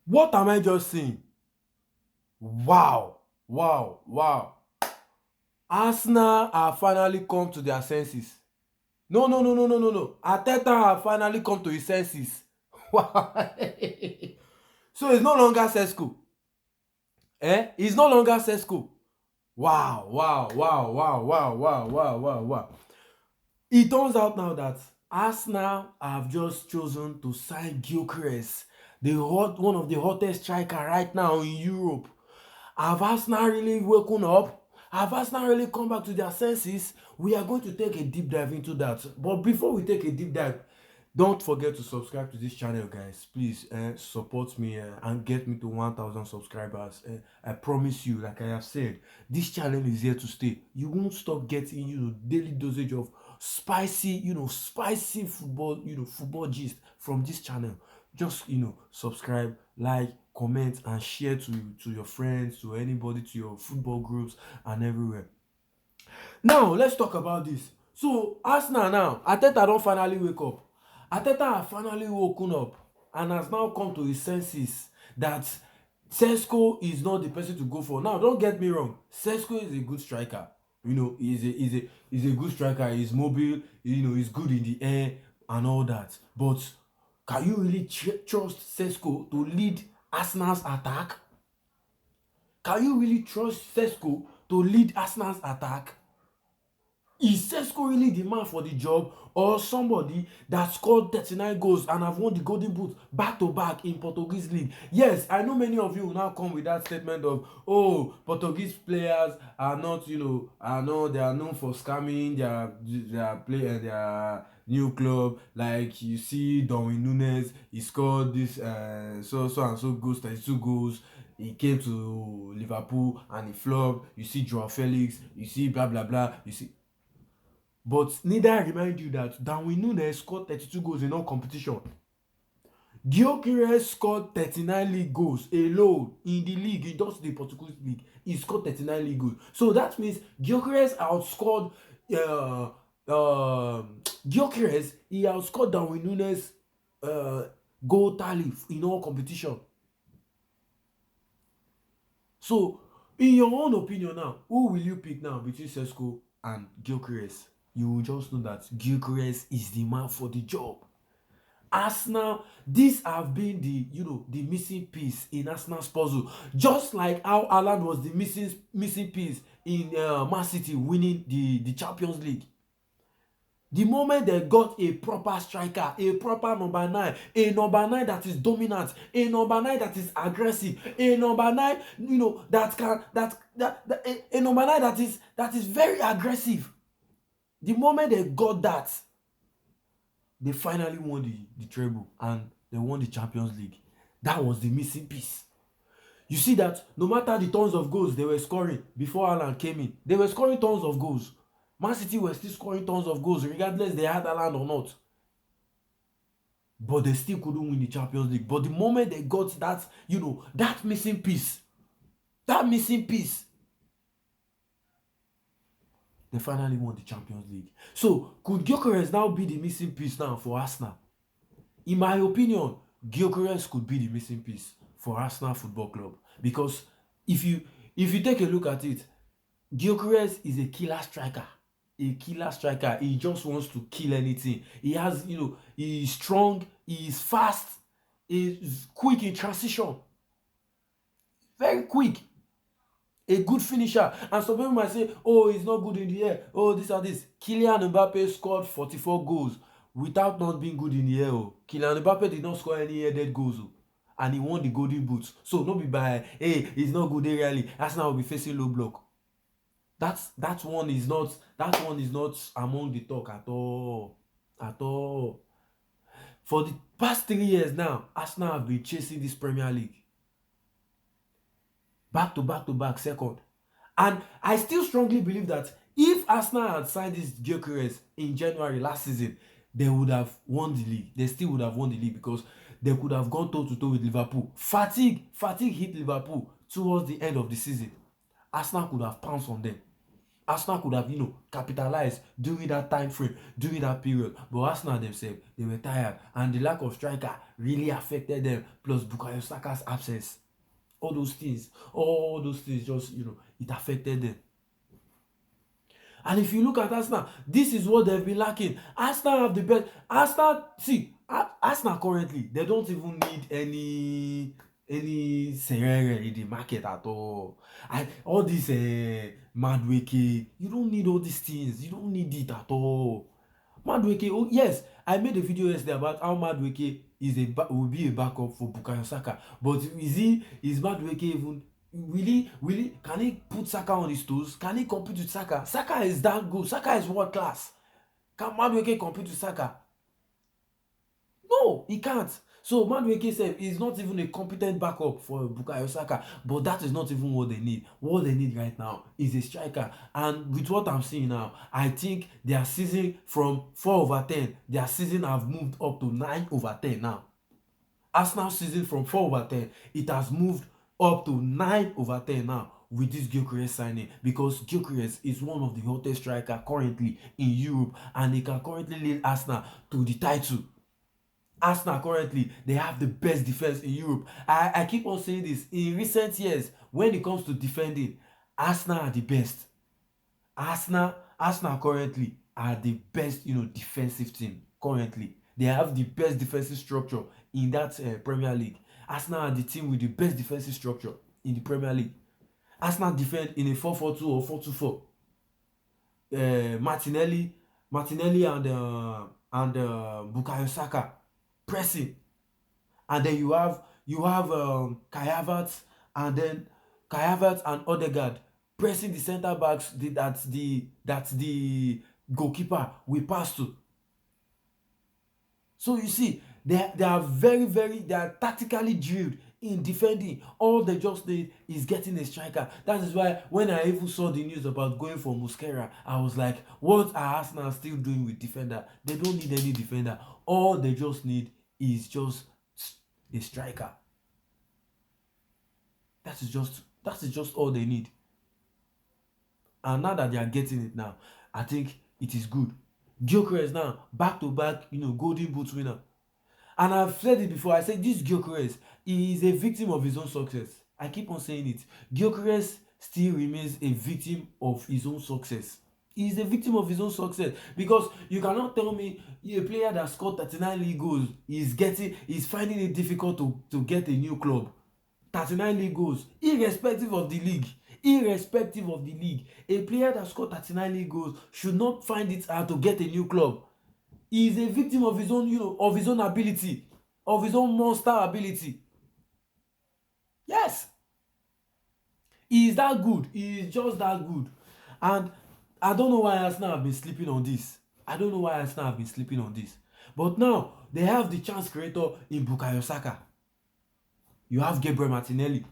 What am I just saying? Wow, wow, wow. Arsenal have finally come to their senses. No, no, no, no, no, no, no. Arteta have finally come to his senses. Wow. So it's no longer Sesko. It's no longer Sesko. Wow, wow, wow, wow, wow, wow, wow, wow, wow. It turns out now that Arsenal have just chosen to sign Gyökeres, one of the hottest striker right now in Europe. Have Arsenal really woken up? Have Arsenal really come back to their senses? We are going to take a deep dive into that. But before we take a deep dive, don't forget to subscribe to this channel, guys. Please support me and get me to 1,000 subscribers. I promise you, like I have said, this channel is here to stay. You won't stop getting, daily dosage of spicy football, football gist from this channel. Just, subscribe, like, comment, and share to your friends, to anybody, to your football groups, and everywhere. Now let's talk about this. So Arsenal now, Arteta don finally wake up. Arteta has finally woken up and has now come to his senses that Sesko is not the person to go for. Now don't get me wrong, Sesko is a good striker. He's a good striker. He's mobile. He's good in the air and all that. But can you really trust Sesko to lead Arsenal's attack? Can you really trust Sesko to lead Arsenal's attack? Is Sesko really the man for the job, or somebody that scored 39 goals and have won the golden boot back to back in Portuguese league? Yes, I know many of you will now come with that statement of, oh, Portuguese players are not, they are known for scamming their new club. Like you see Darwin Nunes, he scored this so and so goals, 32 goals. He came to Liverpool and he flopped. You see Joao Felix, you see blah blah blah, you see. But need I remind you that Darwin Nunes scored 32 goals in all competition. Gyökeres scored 39 league goals alone in the league, in just the Portuguese league. He scored 39 league goals. So that means Gyökeres outscored uh, he outscored Darwin Nunes goal tally in all competition. So, in your own opinion now, who will you pick now between Sesko and Gyökeres? You will just know that Gyökeres is the man for the job. Arsenal, these have been the missing piece in Arsenal's puzzle. Just like how Haaland was the missing piece in Man City winning the Champions League. The moment they got a proper striker, a proper number 9, a number 9 that is dominant, a number 9 that is aggressive, a number 9, that can a number 9 that is very aggressive. The moment they got that, they finally won the treble and they won the Champions League. That was the missing piece. You see that no matter the tons of goals they were scoring before Haaland came in, they were scoring tons of goals. Man City were still scoring tons of goals regardless they had Haaland or not. But they still couldn't win the Champions League. But the moment they got that, that missing piece, they finally won the Champions League. So could Gyökeres now be the missing piece now for Arsenal? In my opinion, Gyökeres could be the missing piece for Arsenal Football Club, because if you take a look at it, Gyökeres is a killer striker. A killer striker. He just wants to kill anything. He has, he is strong, he is fast, he is quick in transition. Very quick. A good finisher. And some people might say, oh, he's not good in the air. Oh, this and this. Kylian Mbappe scored 44 goals without not being good in the air. Oh. Kylian Mbappe did not score any headed goals. Oh. And he won the golden boots. So no be by, hey, he's not good aerially. Arsenal will be facing low block. That one is not among the talk at all. At all. For the past 3 years now, Arsenal have been chasing this Premier League. Back to back to back second. And I still strongly believe that if Arsenal had signed this Gyökeres in January last season, they would have won the league. They still would have won the league because they could have gone toe to toe with Liverpool. Fatigue hit Liverpool towards the end of the season. Arsenal could have pounced on them. Arsenal could have, capitalized during that time frame, during that period. But Arsenal themselves, they were tired, and the lack of striker really affected them. Plus Bukayo Saka's absence, all those things just, it affected them. And if you look at Arsenal, this is what they've been lacking. Arsenal have the best. Arsenal currently, they don't even need any Serere in the market at all. And all this Madueke, you don't need all these things. You don't need it at all. Madueke, oh yes, I made a video yesterday about how Madueke will be a backup for Bukayo Saka. But is Madueke even really can he put Saka on his toes? Can he compete with Saka? Saka is that good. Saka is world class. Can Madueke compete with Saka? No, he can't. So Madueke said is not even a competent backup for Bukayo Saka, but that is not even what they need. What they need right now is a striker. And with what I'm seeing now, I think their season from 4/10, their season have moved up to 9/10 now. Arsenal season from 4/10, it has moved up to 9/10 now with this Gyökeres signing, because Gyökeres is one of the hottest strikers currently in Europe, and he can currently lead Arsenal to the title. Arsenal currently, they have the best defense in Europe. I keep on saying this. In recent years, when it comes to defending, Arsenal are the best. Arsenal currently are the best, defensive team currently. They have the best defensive structure in that Premier League. Arsenal are the team with the best defensive structure in the Premier League. Arsenal defend in a 4-4-2 or 4-2-4. Martinelli and Bukayo Saka pressing, and then you have Kai Havertz and Odegaard pressing the center backs that the goalkeeper will pass to. So you see, they are they are tactically drilled in defending. All they just need is getting a striker. That is why when I even saw the news about going for Mosquera, I was like, what are Arsenal still doing with defender? They don't need any defender. All they just need is just a striker. That is just all they need. And now that they are getting it now, I think it is good. Gyökeres now, back-to-back, Golden Boot winner. And I've said it before, I said this Gyökeres, he is a victim of his own success. I keep on saying it. Gyökeres still remains a victim of his own success. He is a victim of his own success, because you cannot tell me a player that scored 39 league goals is finding it difficult to get a new club. 39 league goals, irrespective of the league. A player that scored 39 league goals should not find it hard to get a new club. He is a victim of his own, of his own ability, of his own monster ability. Yes, he is that good. He is just that good. And I don't know why Arsenal have been sleeping on this. But now they have the chance creator in Bukayo Saka. You have Gabriel Martinelli.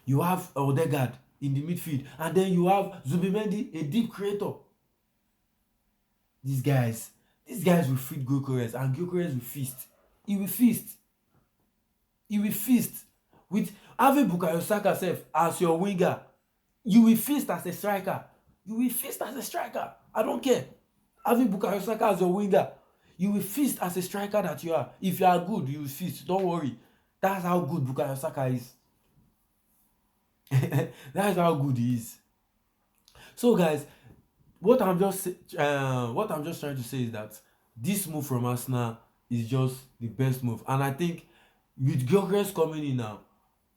You have Odegaard in the midfield. And then you have Zubimendi, a deep creator. These guys will feed Gyökeres, and Gyökeres will feast. He will feast. With having Bukayo Saka as your winger, you will feast as a striker. I don't care. Having Bukayo Saka as your winger, you will feast as a striker that you are. If you are good, you will feast. Don't worry. That's how good Bukayo Saka is. That's how good he is. So guys, what I'm just trying to say is that this move from Arsenal is just the best move. And I think with Gyökeres coming in now,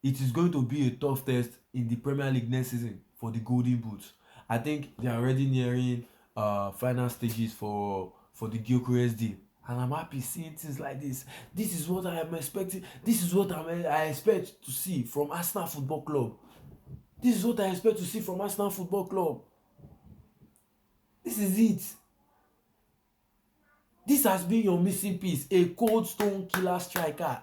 it is going to be a tough test in the Premier League next season for the Golden Boot. I think they are already nearing final stages for the Gyökeres deal. And I'm happy seeing things like this. This is what I am expecting. This is what I expect to see from Arsenal Football Club. This is what I expect to see from Arsenal Football Club. This is it. This has been your missing piece. A cold stone killer striker.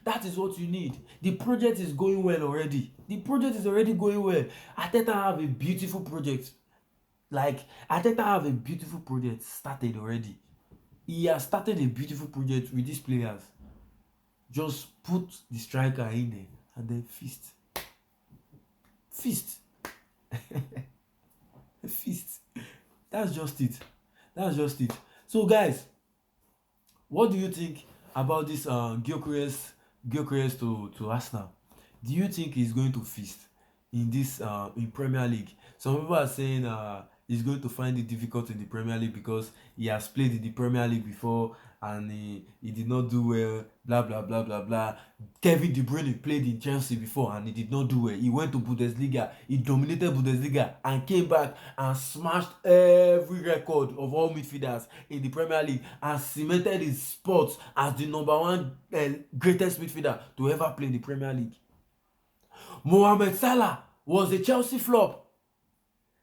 That is what you need. The project is going well already. Arteta have a beautiful project. Started already. He has started a beautiful project with these players. Just put the striker in there and then feast. Feast. That's just it. That's just it. So guys, what do you think about this Gyökeres to Arsenal? Do you think he's going to feast in this in Premier League? Some people are saying he's going to find it difficult in the Premier League because he has played in the Premier League before and he did not do well, blah blah blah blah blah. Kevin De Bruyne played in Chelsea before and he did not do well. He went to Bundesliga, he dominated Bundesliga and came back and smashed every record of all midfielders in the Premier League and cemented his spot as the number one greatest midfielder to ever play in the Premier League. Mohamed Salah was a Chelsea flop.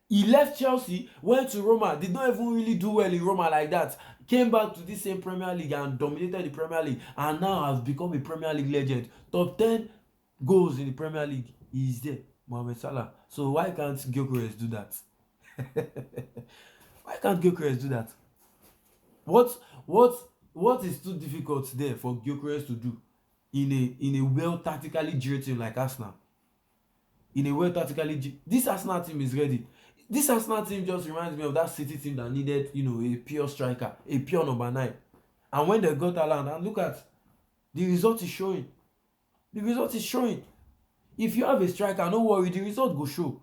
He left Chelsea, went to Roma, did not even really do well in Roma like that. Came back to this same Premier League and dominated the Premier League and now has become a Premier League legend. Top 10 goals in the Premier League. He is there, Mohamed Salah. So why can't Gyökeres do that? Why can't Gyökeres do that? What is too difficult there for Gyökeres to do in a well tactically drilled team like Arsenal? In a well tactically, this Arsenal team is ready. This Arsenal team just reminds me of that City team that needed, a pure striker, a pure number 9. And when they got Haaland, and look at the result is showing. The result is showing. If you have a striker, no worry, the result go show.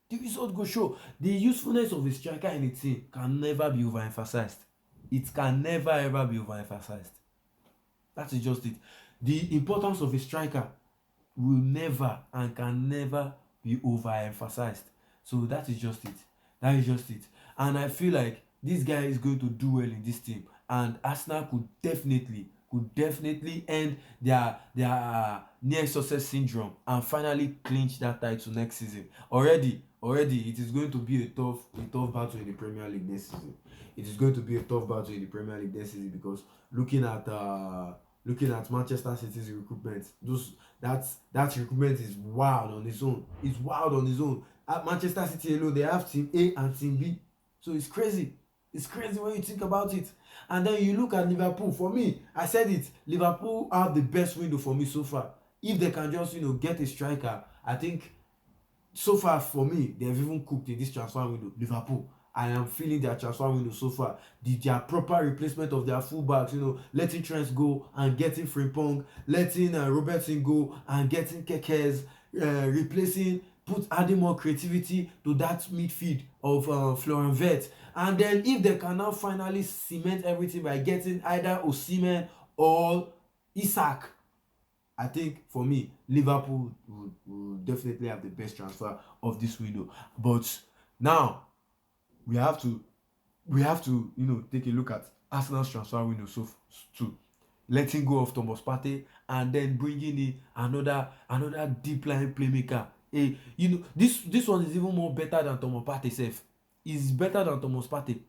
The result go show. The usefulness of a striker in a team can never be overemphasized. It can never ever be overemphasized. That is just it. The importance of a striker will never and can never be overemphasized. So that is just it. That is just it. And I feel like this guy is going to do well in this team. And Arsenal could definitely end their near success syndrome and finally clinch that title next season. Already, it is going to be a tough battle in the Premier League next season. It is going to be a tough battle in the Premier League next season because looking at Manchester City's recruitment, that recruitment is wild on its own. It's wild on its own. At Manchester City alone, they have team A and team B. So it's crazy. It's crazy when you think about it. And then you look at Liverpool. For me, I said it. Liverpool have the best window for me so far. If they can just, get a striker, I think so far for me, they've even cooked in this transfer window. Liverpool. I am feeling their transfer window so far. Their proper replacement of their fullbacks, letting Trent go and getting Frimpong, letting Robertson go and getting Kekes, adding more creativity to that midfield of Florian Wirtz. And then if they can now finally cement everything by getting either Osimhen or Isak, I think for me, Liverpool will definitely have the best transfer of this window. But now, we have to take a look at Arsenal's transfer window too, letting go of Thomas Partey and then bringing in another deep line playmaker. This one is even more better than Thomas Partey sef. Is better than Thomas Partey.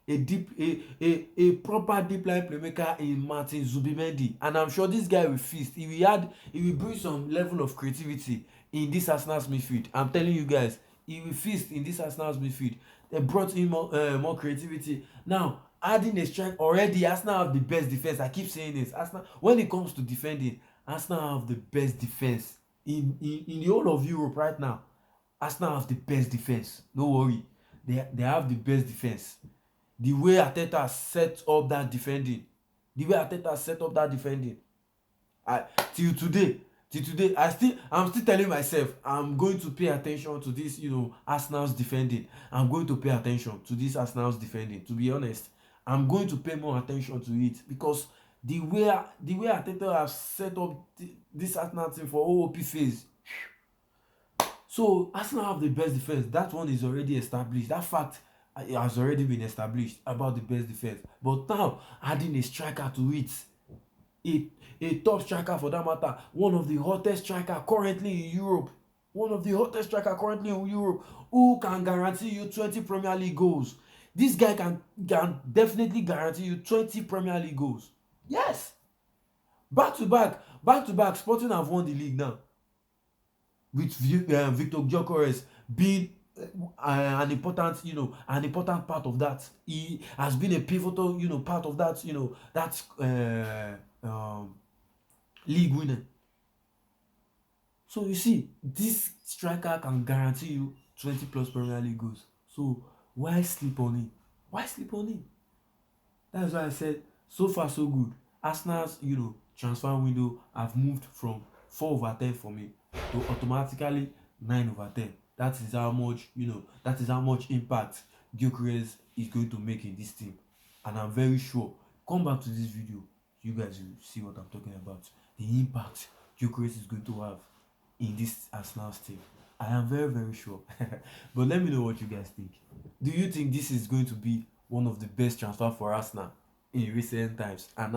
A proper deep line playmaker in Martin Zubimendi, and I'm sure this guy will feast. He will bring some level of creativity in this Arsenal's midfield. I'm telling you guys, he will feast in this Arsenal's midfield. They brought in more creativity. Now, adding a strike, already Arsenal have the best defense. I keep saying this. Arsenal, when it comes to defending, Arsenal have the best defense in the whole of Europe right now. Arsenal have the best defense. No worry, they have the best defense. The way Arteta set up that defending, till today, I'm still telling myself I'm going to pay attention to this, Arsenal's defending. I'm going to pay attention to this Arsenal's defending. To be honest, I'm going to pay more attention to it because the way Arteta has set up this Arsenal team for OOP phase. So Arsenal have the best defense. That one is already established. That fact has already been established about the best defense. But now adding a striker to it, a top striker for that matter, one of the hottest striker currently in Europe, who can guarantee you 20 Premier League goals. This guy can definitely guarantee you 20 Premier League goals. Yes. Back to back, Sporting have won the league now. With Victor Gyökeres being an important part of that. He has been a pivotal, part of that, league winner. So you see, this striker can guarantee you 20 plus Premier League goals. So why sleep on him? Why sleep on him? That's why I said so far so good. Arsenal's transfer window have moved from 4/10 for me to automatically 9/10. That is how much that is how much impact Gyökeres is going to make in this team, and I'm very sure. Come back to this video, you guys will see what I'm talking about. The impact Gyökeres is going to have in this Arsenal team. I am very sure. But let me know what you guys think. Do you think this is going to be one of the best transfer for Arsenal in recent times? And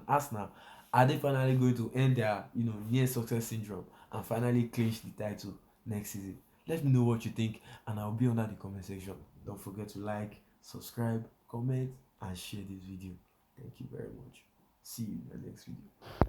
Arsenal, are they finally going to end their near success syndrome and finally clinch the title next season? Let me know what you think, and I'll be under the comment section. Don't forget to like, subscribe, comment, and share this video. Thank you very much. See you in the next video.